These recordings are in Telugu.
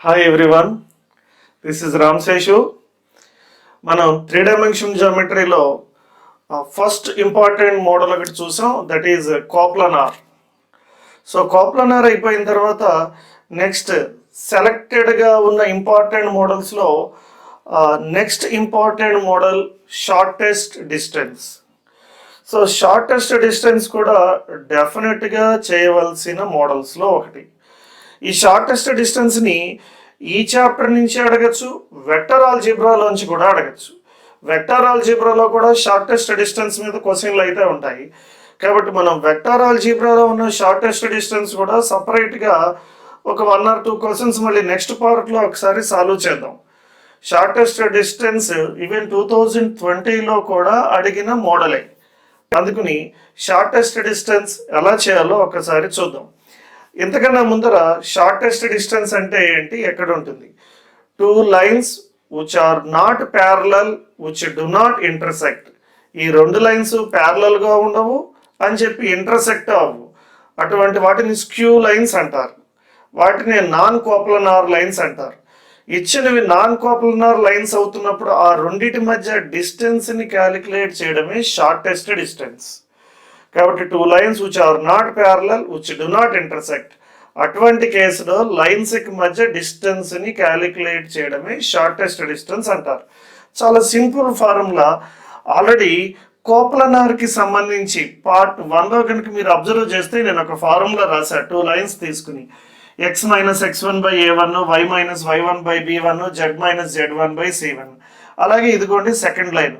Hi everyone, this is Ram Seshu. మనం 3 డైమెన్షన్ జామెట్రీలో ఫస్ట్ ఇంపార్టెంట్ మోడల్ ఒకటి చూసాం, that is coplanar. So coplanar అయిపోయిన తర్వాత నెక్స్ట్ సెలెక్టెడ్గా ఉన్న ఇంపార్టెంట్ మోడల్స్లో next important model shortest distance. So shortest distance కూడా డెఫినెట్గా చేయవలసిన మోడల్స్లో ఒకటి. ఈ షార్టెస్ట్ డిస్టెన్స్ని ఈ చాప్టర్ నుంచి అడగచ్చు, వెక్టర్ ఆల్జీబ్రాలోంచి కూడా అడగచ్చు. వెక్టర్ ఆల్జీబ్రాలో కూడా షార్టెస్ట్ డిస్టెన్స్ మీద క్వశ్చన్లు అయితే ఉంటాయి. కాబట్టి మనం వెక్టర్ ఆల్జీబ్రాలో ఉన్న షార్టెస్ట్ డిస్టెన్స్ కూడా సపరేట్గా ఒక 1 or 2 క్వశ్చన్స్ మళ్ళీ నెక్స్ట్ పార్ట్లో ఒకసారి సాల్వ్ చేద్దాం. షార్టెస్ట్ డిస్టెన్స్ ఈవెన్ 2020లో కూడా అడిగిన మోడలే. అందుకని షార్టెస్ట్ డిస్టెన్స్ ఎలా చేయాలో ఒకసారి చూద్దాం. ఇంతకన్నా ముందర షార్టెస్ట్ డిస్టెన్స్ అంటే ఏంటి, ఎక్కడ ఉంటుంది? 2 lines which are not parallel which do not intersect. ఈ 2 lines ప్యారలల్గా ఉండవు అని చెప్పి ఇంటర్సెక్ట్ అవ్వవు, అటువంటి వాటిని స్క్యూ లైన్స్ అంటారు. వాటిని నాన్ కోప్లనార్ లైన్స్ అంటారు. ఇచ్చినవి నాన్ కోప్లనార్ లైన్స్ అవుతున్నప్పుడు ఆ రెండింటి మధ్య డిస్టెన్స్ని క్యాలిక్యులేట్ చేయడమే షార్టెస్ట్ డిస్టెన్స్. కాబట్టి 2 lines which are not parallel which do not intersect, అటువంటి కేసులో లైన్స్కి మధ్య డిస్టెన్స్ని క్యాలిక్యులేట్ చేయడమే షార్టెస్ట్ డిస్టెన్స్ అంటారు. చాలా సింపుల్ ఫార్ములా. ఆల్రెడీ కోప్లనార్కి సంబంధించి పార్ట్ 1లో కనుక మీరు అబ్జర్వ్ చేస్తే నేను ఒక ఫార్ములా రాశాను. 2 lines తీసుకుని x - x1/a1, y - y1/b1, z - z1/c1. అలాగే ఇదిగోండి సెకండ్ లైన్.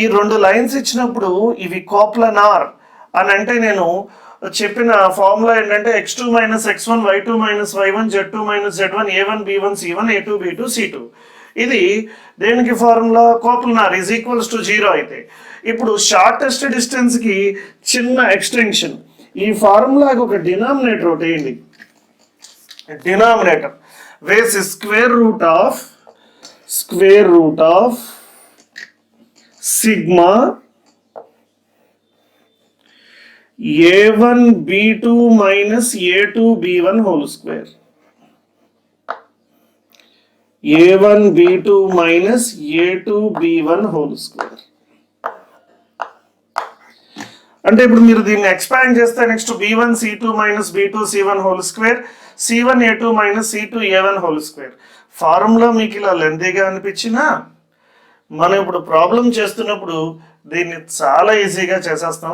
ఈ 2 lines ఇచ్చినప్పుడు ఇవి కోప్లనార్ అని అంటే నేను చెప్పిన ఫార్ములా ఏంటంటే x2 - x1, y2 - y1, z2 - z1, a1 b1 c1, a2 b2 c2. ఇది దేనికి ఫార్ములా? కోప్లనార్ ఈజ్ ఈక్వల్స్ టు 0 అయితే. ఇప్పుడు షార్టెస్ట్ డిస్టెన్స్కి చిన్న ఎక్స్టెన్షన్. ఈ ఫార్ములాకి ఒక డినామినేటర్ ఒకటి వేయండి. డినామినేటర్ వేసి square root of sigma a1 b2 minus a2 b1 whole square. a1 b2 minus a2 b1 whole square. అంటే ఇప్పుడు మీరు దీన్ని ఎక్స్పాండ్ చేస్తే next b1 c2 minus b2 c1 whole square, c1 a2 minus c2 a1 whole square. Formula మీకు ఇలా లెంతీగా అనిపించినా మనం ఇప్పుడు ప్రాబ్లం చేస్తున్నప్పుడు దీన్ని చాలా ఈజీగా చేసేస్తాం.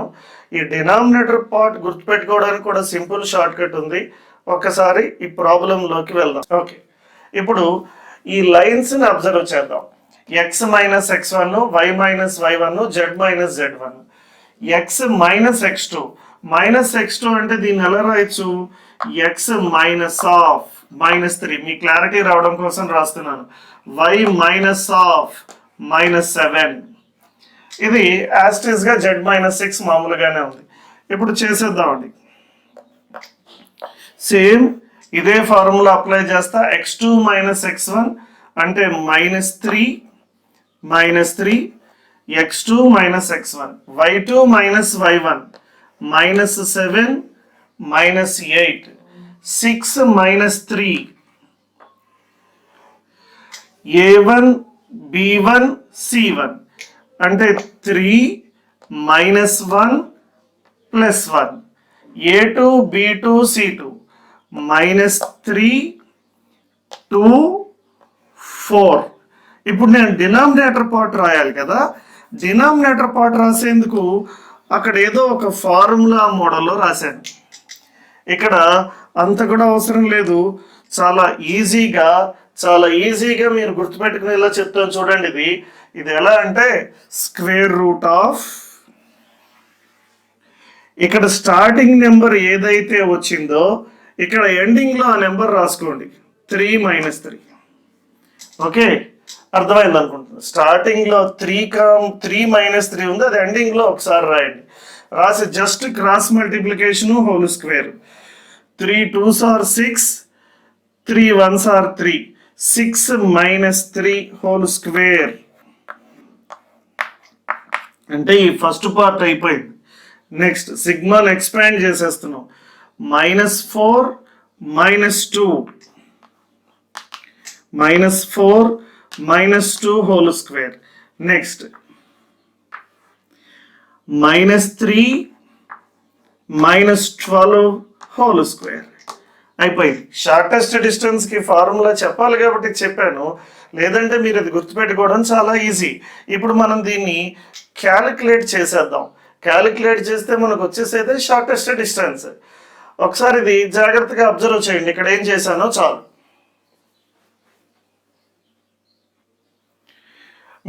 ఈ డినామినేటర్ పార్ట్ గుర్తుపెట్టుకోవడానికి కూడా సింపుల్ షార్ట్ కట్ ఉంది. ఒక్కసారి ఈ ప్రాబ్లంలోకి వెళ్దాం. ఓకే, ఇప్పుడు ఈ లైన్స్ని అబ్జర్వ్ చేద్దాం. x - x1, y - y1, z - z1. x - x2. -x2 అంటే దీన్ని ఎలా రాయొచ్చు? x - -3. మీ క్లారిటీ రావడం కోసం రాస్తున్నాను. y -7. ఇది యాస్టిస్గా z - 6 మామూలుగానే ఉంది. ఇప్పుడు చేసేద్దామండి. సేమ్ ఇదే ఫార్ములా అప్లై చేస్తా. x2 - x1 అంటే -3, x2 - x1, y2 - y1 -7, -8, 6 - 3, a1 b1 c1 అంటే 3 - 1 + 1, a2 b2 c2 -3, 2, 4. ఇప్పుడు నేను డినామినేటర్ పార్ట్ రాయాలి కదా. డినామినేటర్ పార్ట్ రాసేందుకు అక్కడ ఏదో ఒక ఫార్ములా మోడల్లో రాశాను. ఇక్కడ అంత కూడా అవసరం లేదు. చాలా ఈజీగా మీరు గుర్తుపెట్టుకునేలా చెప్తాను. చూడండి, ఇది ఎలా అంటే స్క్వేర్ రూట్ ఆఫ్, ఇక్కడ స్టార్టింగ్ నెంబర్ ఏదైతే వచ్చిందో ఇక్కడ ఎండింగ్లో ఆ నెంబర్ రాసుకోండి. 3 - 3. ఓకే, అర్థమైంది అనుకుంటున్నాను. స్టార్టింగ్లో 3 - 3 ఉంది, అది ఎండింగ్లో ఒకసారి రాయండి. రాసి just cross multiplication whole square. 3 2s are 6, 3 1s are 3, 6 - 3 whole square. అంటే ఈ ఫస్ట్ పార్ట్ అయిపోయింది. నెక్స్ట్ సిగ్మాను ఎక్స్పాండ్ చేసేస్తున్నాం. -4 - 2 -4 -2 whole square. Next -3 -12 whole square. అయిపోయింది. షార్టెస్ట్ డిస్టెన్స్కి ఫార్ములా చెప్పాలి కాబట్టి చెప్పాను, లేదంటే మీరు అది గుర్తుపెట్టుకోవడం చాలా ఈజీ. ఇప్పుడు మనం దీన్ని క్యాలిక్యులేట్ చేసేద్దాం. క్యాలిక్యులేట్ చేస్తే మనకు వచ్చేసేదే షార్టెస్ట్ డిస్టెన్స్. ఒకసారి ఇది జాగ్రత్తగా అబ్జర్వ్ చేయండి. ఇక్కడ ఏం చేశానో చాలు.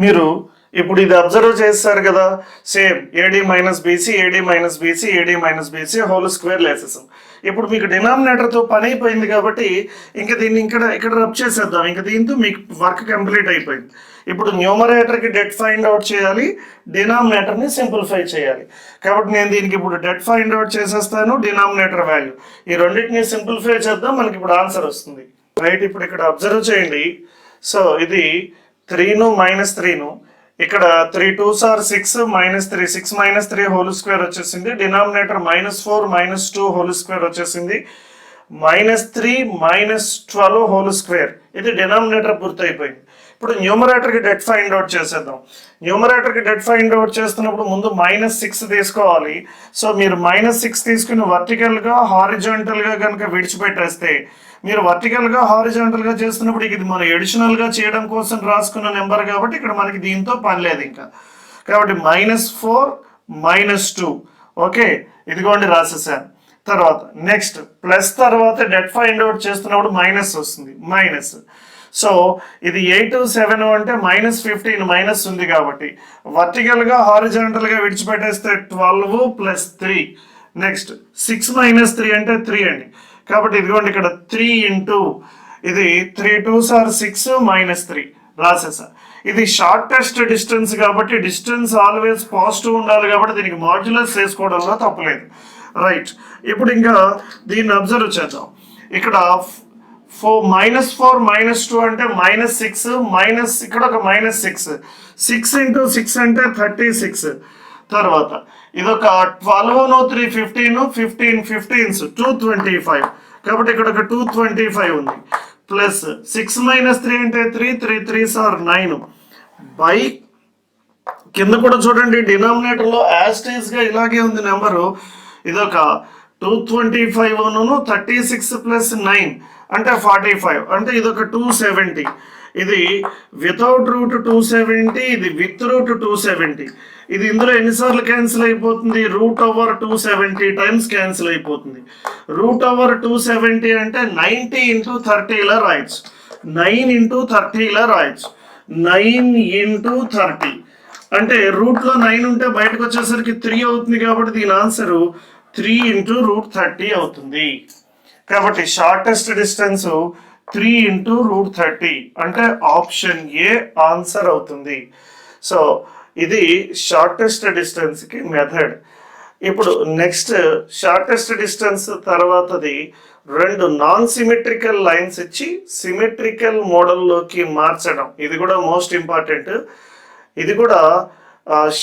మీరు ఇప్పుడు ఇది అబ్జర్వ్ చేస్తారు కదా, same AD minus BC AD minus BC AD minus BC whole square వేసేసాం. ఇప్పుడు మీకు డినామినేటర్తో పని అయిపోయింది కాబట్టి ఇంకా దీన్ని ఇక్కడ రబ్ చేసేద్దాం. ఇంకా దీంతో మీకు వర్క్ కంప్లీట్ అయిపోయింది. ఇప్పుడు న్యూమరేటర్కి డెట్ ఫైండ్ అవుట్ చేయాలి, డినామినేటర్ని సింప్లిఫై చేయాలి. కాబట్టి నేను దీనికి ఇప్పుడు డెట్ ఫైండ్ అవుట్ చేసేస్తాను, డినామినేటర్ వాల్యూ ఈ రెండింటిని సింప్లిఫై చేద్దాం. మనకి ఇప్పుడు ఆన్సర్ వస్తుంది. రైట్, ఇప్పుడు ఇక్కడ అబ్జర్వ్ చేయండి. సో ఇది 3ను -3ను ఇక్కడ 3 2s are 6 -3 6 -3 హోల్ స్క్వేర్ వచ్చేసింది. డినామినేటర్ -4 -2 హోల్ స్క్వేర్ వచ్చేసింది. -3 -12 హోల్ స్క్వేర్. ఇది డినామినేటర్ పూర్తయిపోయింది. ఇప్పుడు న్యూమరేటర్కి డెట్ ఫైండ్ అవుట్ చేసేద్దాం. న్యూమరేటర్కి డెట్ ఫైండ్ అవుట్ చేస్తున్నప్పుడు ముందు -6 తీసుకోవాలి. సో మీరు -6 తీసుకుని వర్టికల్గా హారిజాంటల్గా కనుక విడిచిపెట్టేస్తే, మీరు వర్టికల్గా హారిజాంటల్గా చేస్తున్నప్పుడు ఇది మనం ఎడిషనల్గా చేయడం కోసం రాసుకున్న నెంబర్ కాబట్టి ఇక్కడ మనకి దీంతో పని లేదు ఇంకా. కాబట్టి -4 -2 ఓకే, ఇదిగోండి రాసేసాను. తర్వాత నెక్స్ట్ ప్లస్ తర్వాత డెట్ ఫైండ్ అవుట్ చేస్తున్నప్పుడు మైనస్ వస్తుంది, మైనస్. సో ఇది 8 7 అంటే -15 మైనస్ ఉంది కాబట్టి వర్టికల్గా హారిజాంటల్గా విడిచిపెట్టేస్తే 12 + 3. నెక్స్ట్ 6 - 3 అంటే 3 అండి. కాబట్టి ఇదిగోండి ఇక్కడ 3 ఇంటూ ఇది 3 2s are 6 -3 రాసేసా. ఇది షార్టెస్ట్ డిస్టెన్స్ కాబట్టి డిస్టెన్స్ ఆల్వేస్ పాజిటివ్ ఉండాలి కాబట్టి దీనికి మాడ్యులస్ చేసుకోవడంలో తప్పలేదు. రైట్, ఇప్పుడు ఇంకా దీన్ని అబ్జర్వ్ చేద్దాం. ఇక్కడ -4 -2 అంటే -6 మైనస్ ఇక్కడ ఒక -6 6 × 6 అంటే 36. తర్వాత ఇదొక 12 3 15 15 15s 225 కాబట్టి ఇక్కడ ఒక 225 ఉంది. ప్లస్ 6 - 3 అంటే 3 3 3s are 9 బై కింద కూడా చూడండి డినామినేటర్లో యాస్టేజ్ గా ఇలాగే ఉంది నెంబరు. ఇదొక 225 36 + 9 అంటే 45 అంటే ఇదొక 270. ఇది వితౌట్ రూట్ 270, ఇది విత్ రూట్ 270. ఇది ఇందులో ఎన్నిసార్లు క్యాన్సిల్ అయిపోతుంది? √270 టైమ్స్ క్యాన్సిల్ అయిపోతుంది. √270 అంటే 90 × 30 ఇలా రాయొచ్చు. 9 × 30 ఇలా రాయొచ్చు. 9 × 30 అంటే రూట్లో 9 ఉంటే బయటకు వచ్చేసరికి 3 అవుతుంది కాబట్టి దీని ఆన్సర్ 3 × √30 అవుతుంది. కాబట్టి షార్టెస్ట్ డిస్టెన్స్ 3 × √30 అంటే ఆప్షన్ ఏ ఆన్సర్ అవుతుంది. సో ఇది షార్టెస్ట్ డిస్టెన్స్కి మెథడ్. ఇప్పుడు నెక్స్ట్ షార్టెస్ట్ డిస్టెన్స్ తర్వాతది 2 నాన్ సిమెట్రికల్ లైన్స్ ఇచ్చి సిమెట్రికల్ మోడల్లోకి మార్చడం. ఇది కూడా మోస్ట్ ఇంపార్టెంట్. ఇది కూడా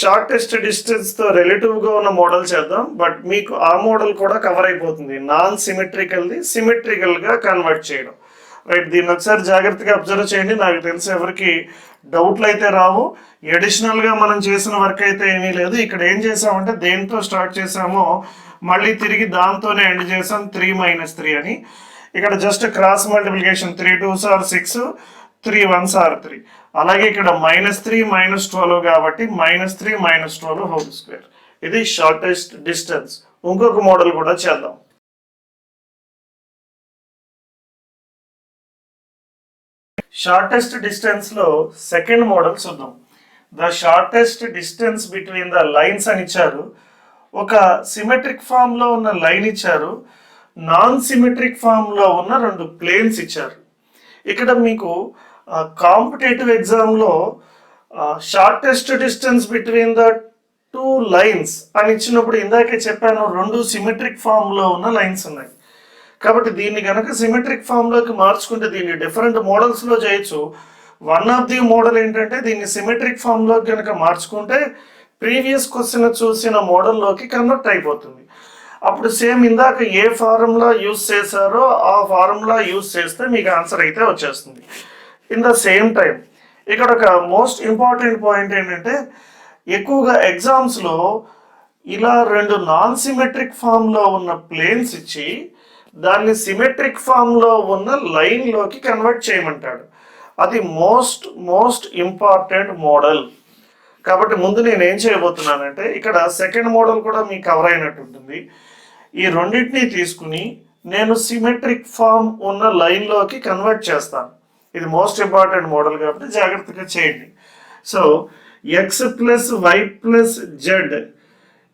షార్టెస్ట్ డిస్టెన్స్తో రిలేటివ్గా ఉన్న మోడల్ చేద్దాం, బట్ మీకు ఆ మోడల్ కూడా కవర్ అయిపోతుంది. నాన్ సిమెట్రికల్ది సిమెట్రికల్గా కన్వర్ట్ చేయడం. రైట్, దీన్ని ఒకసారి జాగ్రత్తగా అబ్జర్వ్ చేయండి. నాకు తెలిసి ఎవరికి డౌట్లు అయితే రావు. ఎడిషనల్గా మనం చేసిన వర్క్ అయితే ఏమీ లేదు. ఇక్కడ ఏం చేసామంటే దేంతో స్టార్ట్ చేసామో మళ్ళీ తిరిగి దాంతోనే ఎండ్ చేసాం 3 - 3 అని. ఇక్కడ just cross multiplication 3 2s are 6 3 1s are 3. అలాగే ఇక్కడ -3 -12 కాబట్టి -3 -12 హోల్ స్క్వేర్. ఇది షార్టెస్ట్ డిస్టెన్స్. ఇంకొక మోడల్ కూడా చేద్దాం. షార్టెస్ట్ డిస్టెన్స్ లో సెకండ్ మోడల్ చూద్దాం. The shortest distance between the lines అని ఇచ్చారు. ఒక సిమెట్రిక్ ఫామ్ లో ఉన్న లైన్ ఇచ్చారు, నాన్ సిమెట్రిక్ ఫామ్ లో ఉన్న 2 ప్లేన్స్ ఇచ్చారు. ఇక్కడ మీకు కాంపిటేటివ్ ఎగ్జామ్లో shortest distance between the 2 lines అని ఇచ్చినప్పుడు ఇందాకే చెప్పాను 2 సిమెట్రిక్ ఫామ్లో ఉన్న లైన్స్ ఉన్నాయి. కాబట్టి దీన్ని కనుక సిమెట్రిక్ ఫామ్లోకి మార్చుకుంటే దీన్ని డిఫరెంట్ మోడల్స్లో చేయొచ్చు. వన్ ఆఫ్ ది మోడల్ ఏంటంటే దీన్ని సిమెట్రిక్ ఫామ్లోకి కనుక మార్చుకుంటే ప్రీవియస్ క్వశ్చన్ చూసిన మోడల్లోకి కన్వర్ట్ అయిపోతుంది. అప్పుడు సేమ్ ఇందాక ఏ ఫార్ములా యూజ్ చేశారో ఆ ఫార్ములా యూజ్ చేస్తే మీకు ఆన్సర్ అయితే వచ్చేస్తుంది. ఇన్ ద సేమ్ టైం ఇక్కడ ఒక మోస్ట్ ఇంపార్టెంట్ పాయింట్ ఏంటంటే ఎక్కువగా ఎగ్జామ్స్లో ఇలా రెండు నాన్ సిమెట్రిక్ ఫామ్లో ఉన్న ప్లేన్స్ ఇచ్చి దాన్ని సిమెట్రిక్ ఫామ్లో ఉన్న లైన్లోకి కన్వర్ట్ చేయమంటాడు. అది మోస్ట్ ఇంపార్టెంట్ మోడల్. కాబట్టి ముందు నేను ఏం చేయబోతున్నానంటే ఇక్కడ సెకండ్ మోడల్ కూడా మీకు కవర్ అయినట్టు ఉంటుంది. ఈ రెండింటిని తీసుకుని నేను సిమెట్రిక్ ఫామ్ ఉన్న లైన్లోకి కన్వర్ట్ చేస్తాను. ఇది మోస్ట్ ఇంపార్టెంట్ మోడల్ కాబట్టి జాగ్రత్తగా చేయండి. So x plus y plus z,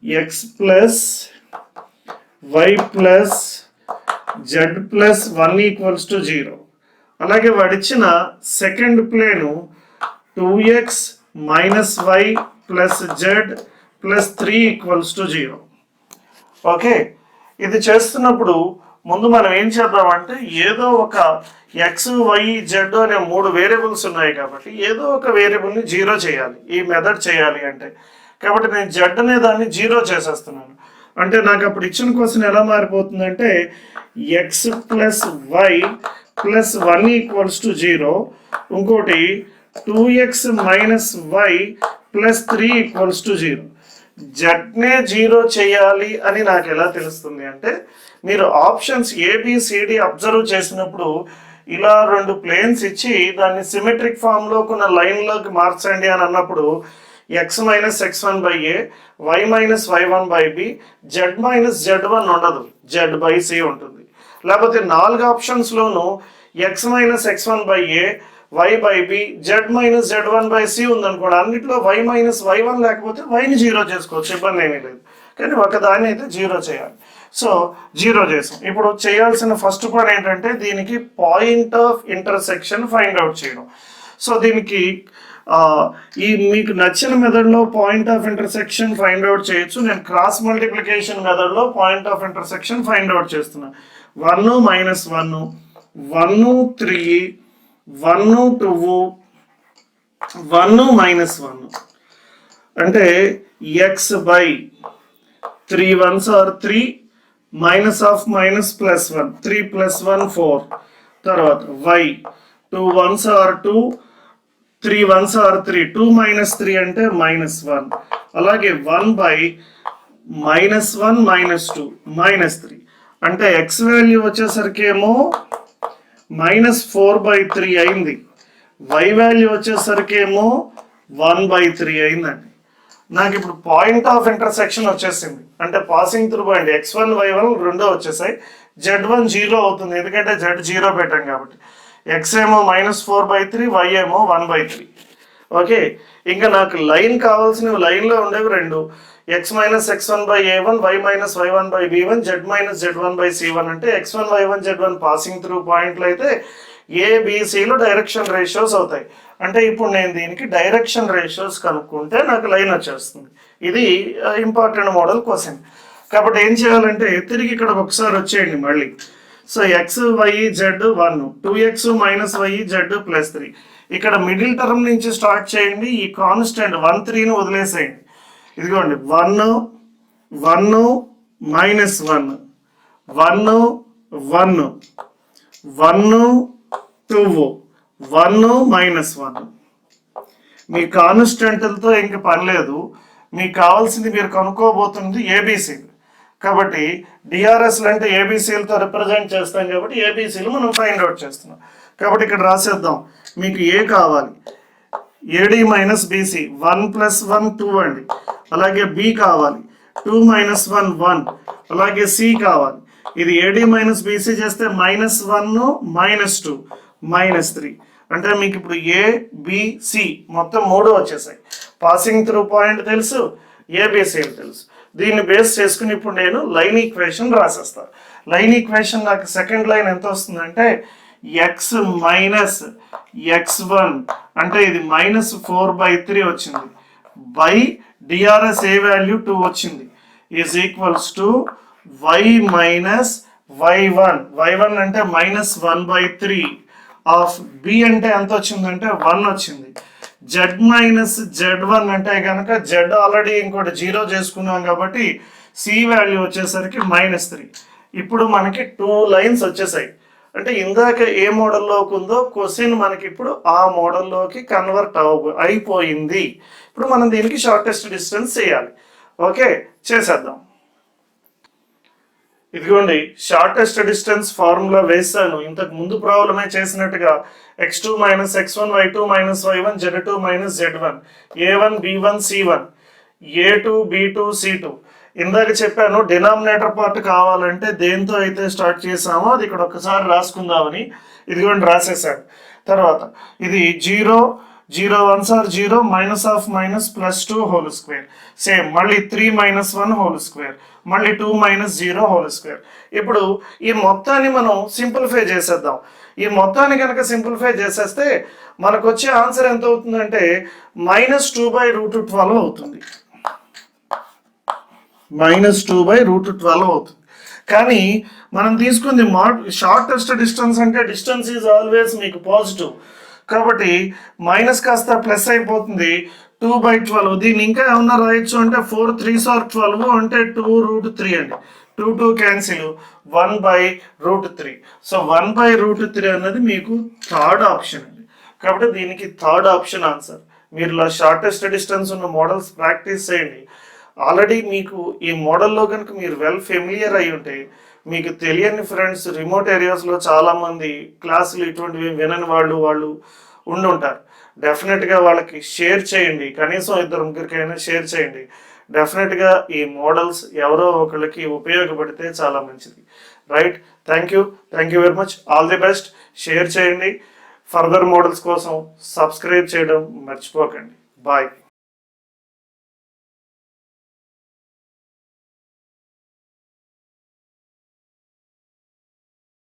x plus y plus z plus 1 equals to 0. అలాగే వాడిచ్చిన second plane 2x minus y plus z plus 3 equals to 0. Okay, ఇది చేస్తున్నప్పుడు ముందు మనం ఏం చేద్దామంటే ఏదో ఒక ఎక్స్ వై జెడ్ అనే 3 వేరియబుల్స్ ఉన్నాయి కాబట్టి ఏదో ఒక వేరియబుల్ని 0 చేయాలి ఈ మెథడ్ చేయాలి అంటే. కాబట్టి నేను జెడ్ అనే దాన్ని 0 చేసేస్తున్నాను. అంటే నాకు అప్పుడు ఇచ్చిన క్వశ్చన్ ఎలా మారిపోతుందంటే x plus y plus 1 equals to 0, ఇంకోటి 2x minus y plus 3 equals to 0. జెడ్నే 0 చేయాలి అని నాకు ఎలా తెలుస్తుంది అంటే మీరు ఆప్షన్స్ ఏబిసిడి అబ్జర్వ్ చేసినప్పుడు ఇలా రెండు ప్లేన్స్ ఇచ్చి దాన్ని సిమెట్రిక్ ఫామ్లో ఉన్న లైన్లోకి మార్చండి అని అన్నప్పుడు x minus x1 by A, y minus y1 by B, z minus z1 ఉండదు, జెడ్ బై సి ఉంటుంది. లేకపోతే 4 ఆప్షన్స్లోనూ x minus x1 by A, y by B, z minus z1 by C ఉందనుకోండి. అన్నింటిలో వై మైనస్ y1 లేకపోతే వైని 0 చేసుకోవచ్చు, ఇబ్బంది ఏమీ లేదు. కానీ ఒకదాన్ని అయితే 0 చేయాలి. సో 0 చేసాం. ఇప్పుడు చేయాల్సిన ఫస్ట్ పని ఏంటంటే దీనికి point of intersection find out చేయడం. సో దీనికి ఈ మీకు నచ్చిన మెథడ్లో point of intersection find out చేయొచ్చు. నేను క్రాస్ మల్టిప్లికేషన్ మెథడ్లో point of intersection find out చేస్తున్నాను. 1 మైనస్ 1, 1 3, 1 2, 1 మైనస్ 1 అంటే X by 3 1s are 3, minus of minus plus 1, 3 plus 1 4. తర్వాత y 2 1s are 2, 3 1s are 3, 2 minus 3 అంటే మైనస్ 1. అలాగే 1 బై మైనస్ 1 మైనస్ 2 మైనస్ 3 అంటే ఎక్స్ వాల్యూ వచ్చేసరికి ఏమో మైనస్ 4/3 అయింది, y వాల్యూ వచ్చేసరికి ఏమో 1/3 అయిందండి. నాకు ఇప్పుడు పాయింట్ ఆఫ్ ఇంటర్సెక్షన్ వచ్చేసింది. అంటే passing through point x1 y1 రెండో వచ్చేసాయి. z1 0 అవుతుంది ఎందుకంటే z 0 పెట్టాం కాబట్టి. x ఏమో మైనస్ 4/3, y ఏమో 1/3. ఓకే, ఇంకా నాకు లైన్ కావాల్సినవి లైన్లో ఉండేవి రెండు, x minus x1 by a1, y minus y1 by b1, z minus z1 by c1. అంటే x1 y1 z1 passing through పాయింట్లు అయితే ఏబిసిలో డైరెక్షన్ రేషియోస్ అవుతాయి. అంటే ఇప్పుడు నేను దీనికి డైరెక్షన్ రేషియోస్ కనుక్కుంటే నాకు లైన్ వచ్చేస్తుంది. ఇది ఇంపార్టెంట్ మోడల్ క్వశ్చన్. కాబట్టి ఏం చేయాలంటే తిరిగి ఇక్కడ ఒకసారి వచ్చేయండి మళ్ళీ. So X Y Z 1, 2x minus Y Z plus 3. ఇక్కడ మిడిల్ టర్మ్ నుంచి స్టార్ట్ చేయండి. ఈ కాన్స్టెంట్ 1 3ని వదిలేసేయండి. ఇదిగోండి 1 1 మైనస్ 1, 1 1, 1 2, 1 మైనస్ 1. మీ కాన్స్టెంట్లతో ఇంక పని లేదు. మీకు కావాల్సింది మీరు కనుక్కోబోతుంది ఏబిసి. కాబట్టి డిఆర్ఎస్లు అంటే ఏబిసిలతో రిప్రజెంట్ చేస్తాం కాబట్టి ఏబిసిలు మనం ఫైండ్ అవుట్ చేస్తున్నాం. కాబట్టి ఇక్కడ రాసేద్దాం. మీకు ఏ కావాలి, ఏడి మైనస్ బీసీ 1 ప్లస్ 1 2 అండి. అలాగే బి కావాలి 2 మైనస్ 1 1. అలాగే సి కావాలి. ఇది ఏడి మైనస్ బీసీ చేస్తే మైనస్ 1 మైనస్ 2 మైనస్ 3. అంటే మీకు ఇప్పుడు ఏ బి సి మొత్తం 3 వచ్చేసాయి. పాసింగ్ త్రూ పాయింట్ తెలుసు, ఏబిసిలు తెలుసు. దీన్ని బేస్ చేసుకుని ఇప్పుడు నేను లైన్ ఈక్వేషన్ రాసేస్తాను. లైన్ ఈక్వేషన్ నాకు సెకండ్ లైన్ ఎంత వస్తుందంటే ఎక్స్ మైనస్ x1 అంటే ఇది మైనస్ 4/3 వచ్చింది బై డిఆర్ఎస్ ఏ వాల్యూ 2 వచ్చింది is equals to y minus y1 అంటే మైనస్ 1/3 ఆఫ్ బి అంటే ఎంత వచ్చిందంటే 1 వచ్చింది. జెడ్ మైనస్ z1 అంటే కనుక జెడ్ ఆల్రెడీ ఇంకోటి 0 చేసుకున్నాం కాబట్టి సి వాల్యూ వచ్చేసరికి -3. ఇప్పుడు మనకి 2 లైన్స్ వచ్చేసాయి. అంటే ఇందాక ఏ మోడల్లోకి ఉందో క్వశ్చన్ మనకి ఇప్పుడు ఆ మోడల్లోకి కన్వర్ట్ అయిపోయింది. ఇప్పుడు మనం దీనికి షార్టెస్ట్ డిస్టెన్స్ చేయాలి. ఓకే, చేసేద్దాం. ఇదిగోండి, షార్టెస్ట్ డిస్టెన్స్ ఫార్ములా వేసాను. ఇంతకు ముందు ప్రాబ్లమే చేసినట్టుగా x2 minus x1 y2 minus y1 z2 minus z1 a1 b1 c1 a2 b2 c2. ఇందాక చెప్పాను డినామినేటర్ పార్ట్ కావాలంటే దేంతో అయితే స్టార్ట్ చేసామో అది ఇక్కడ ఒకసారి రాసుకుందామని. ఇదిగోండి రాసేసాను. తర్వాత ఇది 0 0 1s are 0 minus of minus plus 2 whole square. Same మళ్ళీ 3 minus 1 whole square, మళ్ళీ 2 minus 0 whole square. ఇప్పుడు ఈ మొత్తాన్ని మనం సింప్లిఫై చేసేద్దాం. ఈ మొత్తాన్ని కనుక సింప్లిఫై చేసేస్తే మనకు వచ్చే ఆన్సర్ ఎంత అవుతుందంటే -2/√12 అవుతుంది. -2/√12 అవుతుంది. కానీ మనం తీసుకుంది షార్టెస్ట్ డిస్టెన్స్ అంటే డిస్టెన్స్ ఈజ్ ఆల్వేస్ మీకు పాజిటివ్ కాబట్టి మైనస్ కాస్త ప్లస్ అయిపోతుంది. 2/12. దీన్ని ఇంకా ఏమన్నా రాయొచ్చు అంటే 4 3s are 12 అంటే 2√3 అండి. 2 2 క్యాన్సిల్ 1/√3. సో 1/√3 అన్నది మీకు థర్డ్ ఆప్షన్ అండి. కాబట్టి దీనికి థర్డ్ ఆప్షన్ ఆన్సర్. మీరు ఇలా షార్టెస్ట్ డిస్టెన్స్ ఉన్న మోడల్స్ ప్రాక్టీస్ చేయండి. ఆల్రెడీ మీకు ఈ మోడల్లో కనుక మీరు వెల్ ఫెమిలియర్ అయి ఉంటే మీకు తెలియని ఫ్రెండ్స్ రిమోట్ ఏరియాస్లో చాలామంది క్లాసులు ఇటువంటివి వినని వాళ్ళు ఉండి ఉంటారు. డెఫినెట్గా వాళ్ళకి షేర్ చేయండి. కనీసం 2 ముగ్గురికైనా షేర్ చేయండి. డెఫినెట్గా ఈ మోడల్స్ ఎవరో ఒకరికి ఉపయోగపడితే చాలా మంచిది. Right, thank you very much. All the best. Share చేయండి. ఫర్దర్ మోడల్స్ కోసం సబ్స్క్రైబ్ చేయడం మర్చిపోకండి. బాయ్.